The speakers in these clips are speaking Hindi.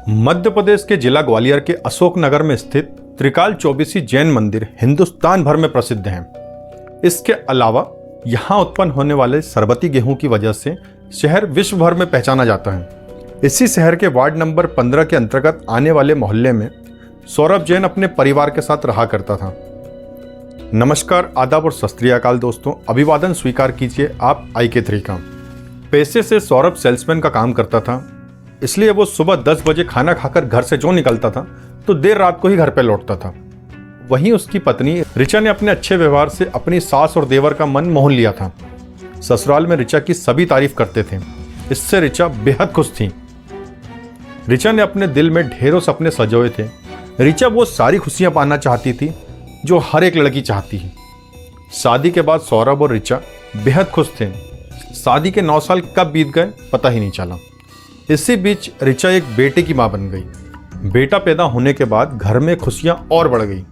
मध्य प्रदेश के जिला ग्वालियर के अशोकनगर में स्थित त्रिकाल चौबीसी जैन मंदिर हिंदुस्तान भर में प्रसिद्ध हैं। इसके अलावा यहाँ उत्पन्न होने वाले सरबती गेहूं की वजह से शहर विश्व भर में पहचाना जाता है। इसी शहर के वार्ड नंबर 15 के अंतर्गत आने वाले मोहल्ले में सौरभ जैन अपने परिवार के साथ रहा करता था। नमस्कार, आदाब और सत श्री अकाल दोस्तों, अभिवादन स्वीकार कीजिए आप IK3 का। पेशे से सौरभ सेल्समैन का काम करता था, इसलिए वो सुबह 10 बजे खाना खाकर घर से जो निकलता था तो देर रात को ही घर पर लौटता था। वहीं उसकी पत्नी ऋचा ने अपने अच्छे व्यवहार से अपनी सास और देवर का मन मोह लिया था। ससुराल में ऋचा की सभी तारीफ करते थे, इससे ऋचा बेहद खुश थी। ऋचा ने अपने दिल में ढेरों सपने सजोए थे। ऋचा वो सारी खुशियां पाना चाहती थी जो हर एक लड़की चाहती है। शादी के बाद सौरभ और ऋचा बेहद खुश थे। शादी के 9 साल कब बीत गए पता ही नहीं चला। इसी बीच ऋचा एक बेटे की मां बन गई। बेटा पैदा होने के बाद घर में खुशियां और बढ़ गई।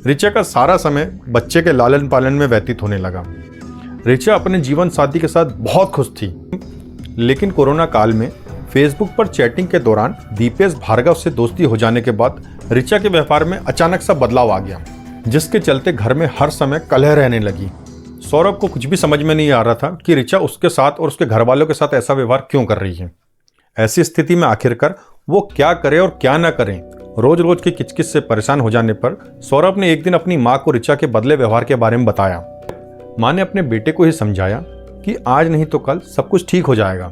ऋचा का सारा समय बच्चे के लालन पालन में व्यतीत होने लगा। ऋचा अपने जीवन साथी के साथ बहुत खुश थी, लेकिन कोरोना काल में फेसबुक पर चैटिंग के दौरान दीपेश भार्गव से दोस्ती हो जाने के बाद ऋचा के व्यवहार में अचानक सा बदलाव आ गया, जिसके चलते घर में हर समय कलह रहने लगी। सौरभ को कुछ भी समझ में नहीं आ रहा था कि ऋचा उसके साथ और उसके घर वालों के साथ ऐसा व्यवहार क्यों कर रही है। ऐसी स्थिति में आखिरकार वो क्या करे और क्या ना करे। रोज रोज की किचकिच से परेशान हो जाने पर सौरभ ने एक दिन अपनी माँ को ऋचा के बदले व्यवहार के बारे में बताया। माँ ने अपने बेटे को ही समझाया कि आज नहीं तो कल सब कुछ ठीक हो जाएगा।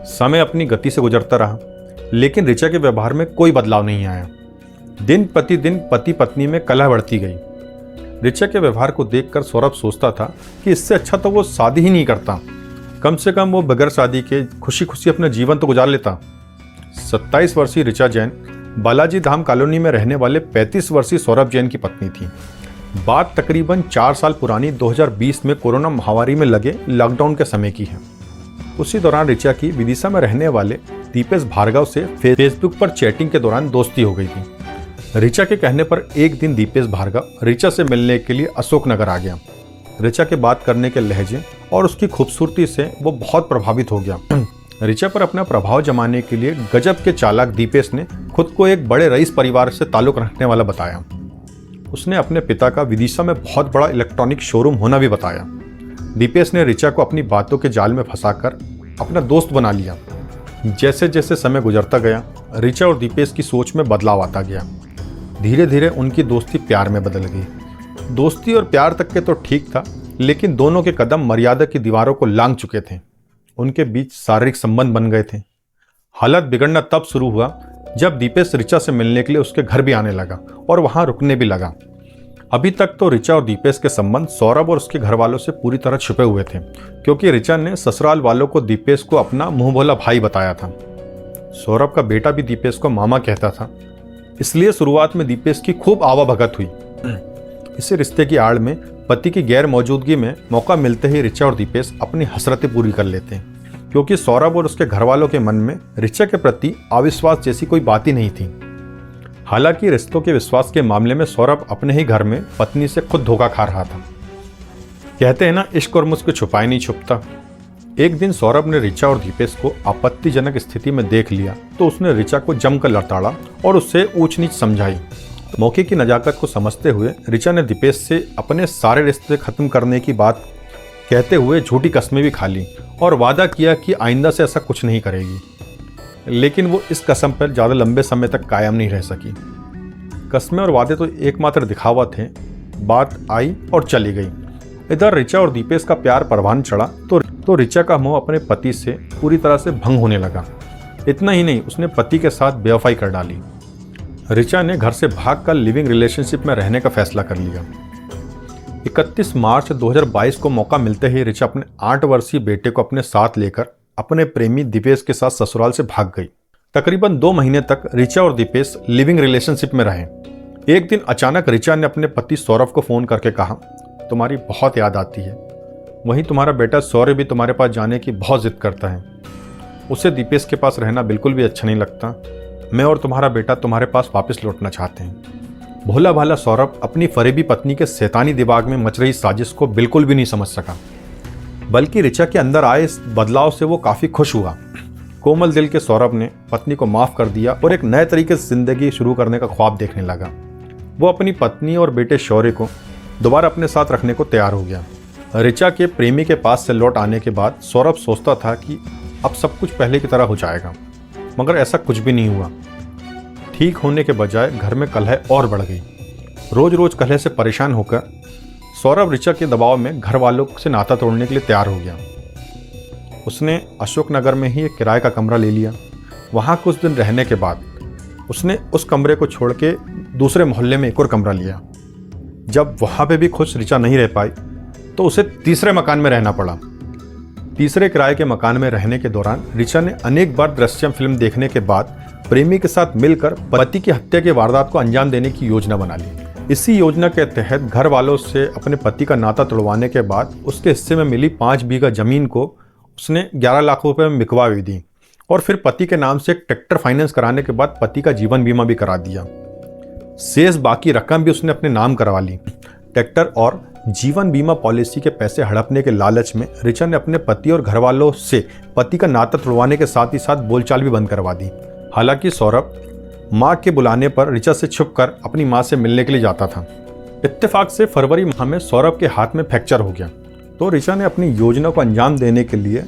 समय अपनी गति से गुजरता रहा, लेकिन ऋचा के व्यवहार में कोई बदलाव नहीं आया। दिन प्रतिदिन पति पत्नी में कलह बढ़ती गई। ऋचा के व्यवहार को देखकर सौरभ सोचता था कि इससे अच्छा तो वो शादी ही नहीं करता। कम से कम वो बगैर शादी के खुशी खुशी अपना जीवन तो गुजार लेता। 27 वर्षीय ऋचा जैन बालाजी धाम कॉलोनी में रहने वाले 35 वर्षीय सौरभ जैन की पत्नी थी। बात तकरीबन 4 साल पुरानी 2020 में कोरोना महामारी में लगे लॉकडाउन के समय की है। उसी दौरान ऋचा की विदिशा में रहने वाले दीपेश भार्गव से फेसबुक पर चैटिंग के दौरान दोस्ती हो गई थी। ऋचा के कहने पर एक दिन दीपेश भार्गव ऋचा से मिलने के लिए अशोकनगर आ गया। ऋचा के बात करने के लहजे और उसकी खूबसूरती से वो बहुत प्रभावित हो गया। ऋचा पर अपना प्रभाव जमाने के लिए गजब के चालाक दीपेश ने खुद को एक बड़े रईस परिवार से ताल्लुक रखने वाला बताया। उसने अपने पिता का विदिशा में बहुत बड़ा इलेक्ट्रॉनिक शोरूम होना भी बताया। दीपेश ने ऋचा को अपनी बातों के जाल में फंसाकर अपना दोस्त बना लिया। जैसे जैसे समय गुजरता गया, ऋचा और दीपेश की सोच में बदलाव आता गया। धीरे धीरे उनकी दोस्ती प्यार में बदल गई। दोस्ती और प्यार तक के तो ठीक था, लेकिन दोनों के कदम मर्यादा की दीवारों को लांघ चुके थे। उनके बीच शारीरिक संबंध बन गए थे। हालत बिगड़ना तब शुरू हुआ जब दीपेश ऋचा से मिलने के लिए उसके घर भी आने लगा और वहां रुकने भी लगा। अभी तक तो ऋचा और दीपेश के संबंध सौरभ और उसके घर वालों से पूरी तरह छुपे हुए थे, क्योंकि ऋचा ने ससुराल वालों को दीपेश को अपना मुंह भोला भाई बताया था। सौरभ का बेटा भी दीपेश को मामा कहता था, इसलिए शुरुआत में दीपेश की खूब आवाभगत हुई। इसी रिश्ते की आड़ में पति की गैर मौजूदगी में मौका मिलते ही ऋचा और दीपेश अपनी हसरतें पूरी कर लेते हैं, क्योंकि सौरभ और उसके घर वालों के मन में ऋचा के प्रति अविश्वास जैसी कोई बात ही नहीं थी। हालांकि रिश्तों के विश्वास के मामले में सौरभ अपने ही घर में पत्नी से खुद धोखा खा रहा था। कहते हैं ना, इश्क और मुझको छुपाए नहीं छुपता। एक दिन सौरभ ने ऋचा और दीपेश को आपत्तिजनक स्थिति में देख लिया तो उसने ऋचा को जमकर लताड़ा और उससे ऊंच नीच समझाई। मौके की नजाकत को समझते हुए ऋचा ने दीपेश से अपने सारे रिश्ते खत्म करने की बात कहते हुए झूठी कस्में भी खा ली और वादा किया कि आइंदा से ऐसा कुछ नहीं करेगी। लेकिन वो इस कसम पर ज़्यादा लंबे समय तक कायम नहीं रह सकी। कस्में और वादे तो एकमात्र दिखावा थे। बात आई और चली गई। इधर ऋचा और दीपेश का प्यार परवान चढ़ा तो ऋचा का मोह अपने पति से पूरी तरह से भंग होने लगा। इतना ही नहीं, उसने पति के साथ बेवफाई कर डाली। ऋचा ने घर से भागकर लिविंग रिलेशनशिप में रहने का फैसला कर लिया। 31 मार्च 2022 को मौका मिलते ही ऋचा अपने 8 वर्षीय बेटे को अपने साथ लेकर अपने प्रेमी दीपेश के साथ ससुराल से भाग गई। तकरीबन 2 महीने तक ऋचा और दीपेश लिविंग रिलेशनशिप में रहे। एक दिन अचानक ऋचा ने अपने पति सौरभ को फ़ोन करके कहा, तुम्हारी बहुत याद आती है। वहीं तुम्हारा बेटा सौरभ भी तुम्हारे पास जाने की बहुत जिद करता है। उसे दीपेश के पास रहना बिल्कुल भी अच्छा नहीं लगता। मैं और तुम्हारा बेटा तुम्हारे पास वापस लौटना चाहते हैं। भोला भाला सौरभ अपनी फरेबी पत्नी के शैतानी दिमाग में मच रही साजिश को बिल्कुल भी नहीं समझ सका, बल्कि ऋचा के अंदर आए इस बदलाव से वो काफ़ी खुश हुआ। कोमल दिल के सौरभ ने पत्नी को माफ कर दिया और एक नए तरीके से जिंदगी शुरू करने का ख्वाब देखने लगा। वो अपनी पत्नी और बेटे शौर्य को दोबारा अपने साथ रखने को तैयार हो गया। ऋचा के प्रेमी के पास से लौट आने के बाद सौरभ सोचता था कि अब सब कुछ पहले की तरह हो जाएगा, मगर ऐसा कुछ भी नहीं हुआ। ठीक होने के बजाय घर में कलह और बढ़ गई। रोज रोज कलह से परेशान होकर सौरभ ऋचा के दबाव में घर वालों से नाता तोड़ने के लिए तैयार हो गया। उसने अशोकनगर में ही एक किराए का कमरा ले लिया। वहाँ कुछ दिन रहने के बाद उसने उस कमरे को छोड़ के दूसरे मोहल्ले में एक और कमरा लिया। जब वहाँ पे भी खुश ऋचा नहीं रह पाई तो उसे तीसरे मकान में रहना पड़ा। तीसरे किराए के मकान में रहने के दौरान ऋचा ने अनेक बार दृश्यम फिल्म देखने के बाद प्रेमी के साथ मिलकर पति की हत्या की वारदात को अंजाम देने की योजना बना ली। इसी योजना के तहत घर वालों से अपने पति का नाता तोड़वाने के बाद उसके हिस्से में मिली 5 बीघा जमीन को उसने 11 लाख रुपए में बिकवा भी दी और फिर पति के नाम से एक ट्रैक्टर फाइनेंस कराने के बाद पति का जीवन बीमा भी करा दिया। शेष बाकी रकम भी उसने अपने नाम करवा ली। ट्रैक्टर और जीवन बीमा पॉलिसी के पैसे हड़पने के लालच में ऋचा ने अपने पति और घर वालों से पति का नाता तोड़वाने के साथ ही साथ बोलचाल भी बंद करवा दी। हालांकि सौरभ माँ के बुलाने पर ऋचा से छुपकर अपनी माँ से मिलने के लिए जाता था। इत्तेफाक से फरवरी माह में सौरभ के हाथ में फ्रैक्चर हो गया तो ऋचा ने अपनी योजना को अंजाम देने के लिए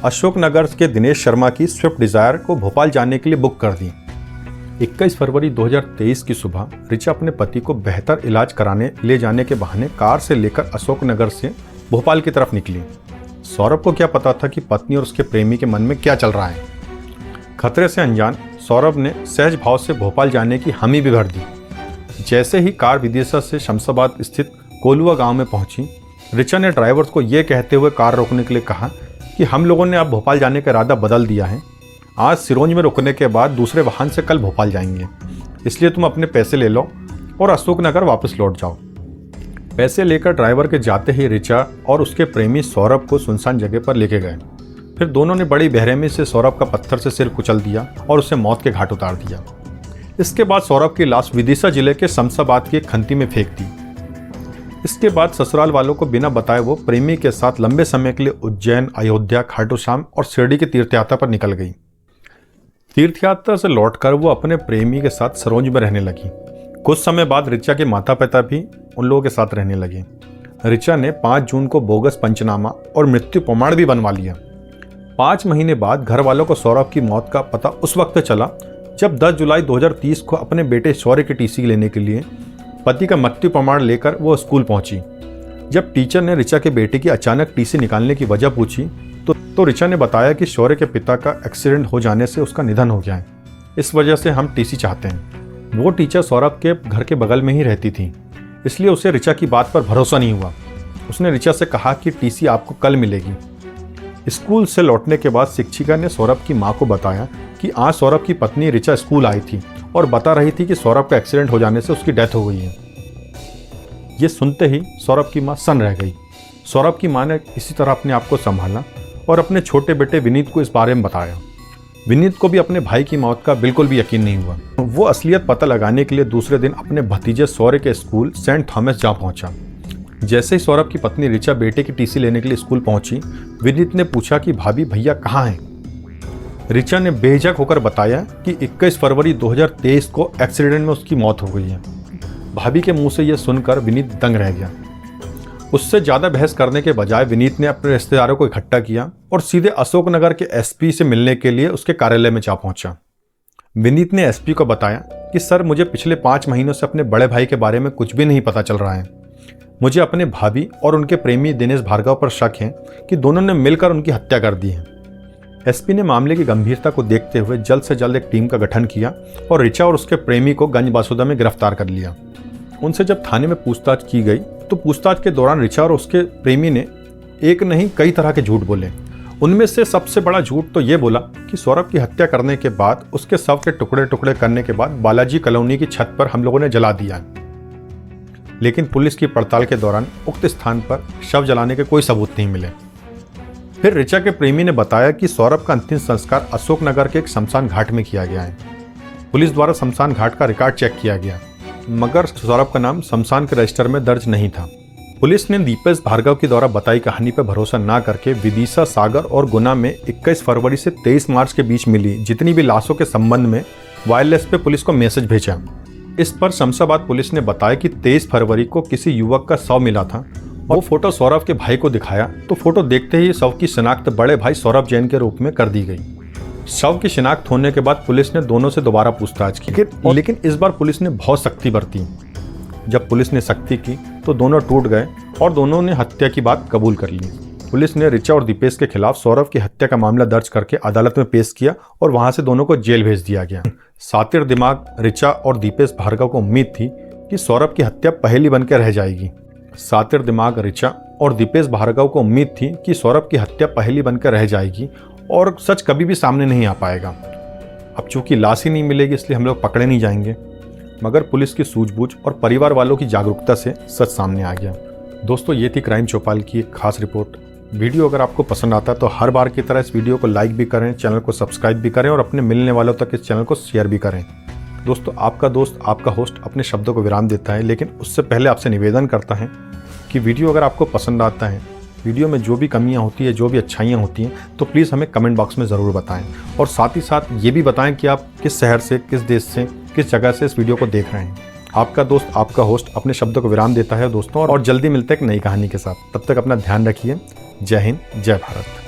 अशोकनगर के दिनेश शर्मा की स्विफ्ट डिजायर को भोपाल जाने के लिए बुक कर दी। 21 फरवरी 2023 की सुबह ऋचा अपने पति को बेहतर इलाज कराने ले जाने के बहाने कार से लेकर अशोकनगर से भोपाल की तरफ निकली। सौरभ को क्या पता था कि पत्नी और उसके प्रेमी के मन में क्या चल रहा है। खतरे से अनजान सौरभ ने सहज भाव से भोपाल जाने की हामी भी भर दी। जैसे ही कार विदिशा से शमशाबाद स्थित कोलुआ गांव में पहुंची, ऋचा ने ड्राइवर को यह कहते हुए कार रोकने के लिए कहा कि हम लोगों ने अब भोपाल जाने का इरादा बदल दिया है। आज सिरोंज में रुकने के बाद दूसरे वाहन से कल भोपाल जाएंगे, इसलिए तुम अपने पैसे ले लो और अशोकनगर वापस लौट जाओ। पैसे लेकर ड्राइवर के जाते ही ऋचा और उसके प्रेमी सौरभ को सुनसान जगह पर लेके गए। फिर दोनों ने बड़ी बेरहमी से सौरभ का पत्थर से सिर कुचल दिया और उसे मौत के घाट उतार दिया। इसके बाद सौरभ की लाश विदिशा जिले के शमशाबाद की एक खंती में फेंक दी। इसके बाद ससुराल वालों को बिना बताए वो प्रेमी के साथ लंबे समय के लिए उज्जैन, अयोध्या, खाटू श्याम और शिरडी की तीर्थयात्रा पर निकल गई। तीर्थयात्रा से लौटकर वो अपने प्रेमी के साथ सरोंज में रहने लगी। कुछ समय बाद ऋचा के माता पिता भी उन लोगों के साथ रहने लगे। ऋचा ने 5 जून को बोगस पंचनामा और मृत्यु प्रमाण भी बनवा लिया। 5 महीने बाद घर वालों को सौरभ की मौत का पता उस वक्त चला जब 10 जुलाई 2030 को अपने बेटे शौर्य की टीसी लेने के लिए पति का मृत्यु प्रमाण लेकर वो स्कूल पहुंची। जब टीचर ने ऋचा के बेटे की अचानक टीसी निकालने की वजह पूछी तो ऋचा ने बताया कि शौर्य के पिता का एक्सीडेंट हो जाने से उसका निधन हो गया है, इस वजह से हम टीसी चाहते हैं। वो टीचर सौरभ के घर के बगल में ही रहती थी, इसलिए उसे ऋचा की बात पर भरोसा नहीं हुआ। उसने ऋचा से कहा कि टीसी आपको कल मिलेगी। स्कूल से लौटने के बाद शिक्षिका ने सौरभ की माँ को बताया कि आज सौरभ की पत्नी ऋचा स्कूल आई थी और बता रही थी कि सौरभ का एक्सीडेंट हो जाने से उसकी डेथ हो गई है। ये सुनते ही सौरभ की माँ सन्न रह गई। सौरभ की माँ ने इसी तरह अपने आप को संभाला और अपने छोटे बेटे विनीत को इस बारे में बताया। विनीत को भी अपने भाई की मौत का बिल्कुल भी यकीन नहीं हुआ। वो असलियत पता लगाने के लिए दूसरे दिन अपने भतीजे शौर्य के स्कूल सेंट थॉमस जा पहुंचा। जैसे ही सौरभ की पत्नी ऋचा बेटे की टीसी लेने के लिए स्कूल पहुंची, विनीत ने पूछा कि भाभी भैया कहाँ हैं। ऋचा ने बेझिझक होकर बताया कि 21 फरवरी 2023 को एक्सीडेंट में उसकी मौत हो गई है। भाभी के मुंह से यह सुनकर विनीत दंग रह गया। उससे ज़्यादा बहस करने के बजाय विनीत ने अपने रिश्तेदारों को इकट्ठा किया और सीधे अशोकनगर के एसपी से मिलने के लिए उसके कार्यालय में जा पहुंचा। विनीत ने एसपी को बताया कि सर, मुझे पिछले 5 महीनों से अपने बड़े भाई के बारे में कुछ भी नहीं पता चल रहा है। मुझे अपने भाभी और उनके प्रेमी दिनेश भार्गव पर शक है कि दोनों ने मिलकर उनकी हत्या कर दी है। एसपी ने मामले की गंभीरता को देखते हुए जल्द से जल्द एक टीम का गठन किया और ऋचा और उसके प्रेमी को गंज बासुदा में गिरफ्तार कर लिया। उनसे जब थाने में पूछताछ की गई तो पूछताछ के दौरान ऋचा और उसके प्रेमी ने एक नहीं कई तरह के झूठ बोले। उनमें से सबसे बड़ा झूठ तो ये बोला कि सौरभ की हत्या करने के बाद उसके शव के टुकड़े टुकड़े करने के बाद बालाजी कॉलोनी की छत पर हम लोगों ने जला दिया। लेकिन पुलिस की पड़ताल के दौरान उक्त स्थान पर शव जलाने के कोई सबूत नहीं मिले। फिर ऋचा के प्रेमी ने बताया कि सौरभ का अंतिम संस्कार अशोकनगर के एक शमशान घाट में किया गया है। पुलिस द्वारा शमशान घाट का रिकॉर्ड चेक किया गया, मगर सौरभ का नाम शमशान के रजिस्टर में दर्ज नहीं था। पुलिस ने दीपेश भार्गव के द्वारा बताई कहानी पर भरोसा न करके विदिशा, सागर और गुना में 21 फरवरी से 23 मार्च के बीच मिली जितनी भी लाशों के संबंध में वायरलेस पे पुलिस को मैसेज भेजा। इस पर शमशाबाद पुलिस ने बताया कि 23 फरवरी को किसी युवक का शव मिला था। वो फोटो सौरभ के भाई को दिखाया तो फोटो देखते ही शव की शिनाख्त बड़े भाई सौरभ जैन के रूप में कर दी गई। शव की शिनाख्त होने के बाद पुलिस ने दोनों से दोबारा पूछताछ की, लेकिन इस बार पुलिस ने बहुत सख्ती बरती। जब पुलिस ने सख्ती की तो दोनों टूट गए और दोनों ने हत्या की बात कबूल कर ली। पुलिस ने ऋचा और दीपेश के खिलाफ सौरभ की हत्या का मामला दर्ज करके अदालत में पेश किया और वहां से दोनों को जेल भेज दिया गया। सातिर दिमाग ऋचा और दीपेश भार्गव को उम्मीद थी कि सौरभ की हत्या पहेली बनकर रह जाएगी। सातिर दिमाग ऋचा और दीपेश भार्गव को उम्मीद थी कि सौरभ की हत्या पहेली बनकर रह जाएगी और सच कभी भी सामने नहीं आ पाएगा। अब चूंकि लाश ही नहीं मिलेगी इसलिए हम लोग पकड़े नहीं जाएंगे, मगर पुलिस की सूझबूझ और परिवार वालों की जागरूकता से सच सामने आ गया। दोस्तों, ये थी क्राइम चौपाल की एक खास रिपोर्ट। वीडियो अगर आपको पसंद आता है तो हर बार की तरह इस वीडियो को लाइक भी करें, चैनल को सब्सक्राइब भी करें और अपने मिलने वालों तक इस चैनल को शेयर भी करें। दोस्तों, आपका दोस्त आपका होस्ट अपने शब्दों को विराम देता है, लेकिन उससे पहले आपसे निवेदन करता है कि वीडियो अगर आपको पसंद आता है, वीडियो में जो भी कमियां होती है, जो भी अच्छाइयां होती हैं, तो प्लीज़ हमें कमेंट बॉक्स में ज़रूर बताएं। और साथ ही साथ ये भी बताएं कि आप किस शहर से, किस देश से, किस जगह से इस वीडियो को देख रहे हैं। आपका दोस्त आपका होस्ट अपने शब्दों को विराम देता है दोस्तों, और जल्दी मिलते हैं एक नई कहानी के साथ। तब तक अपना ध्यान रखिए। जय हिंद, जय भारत।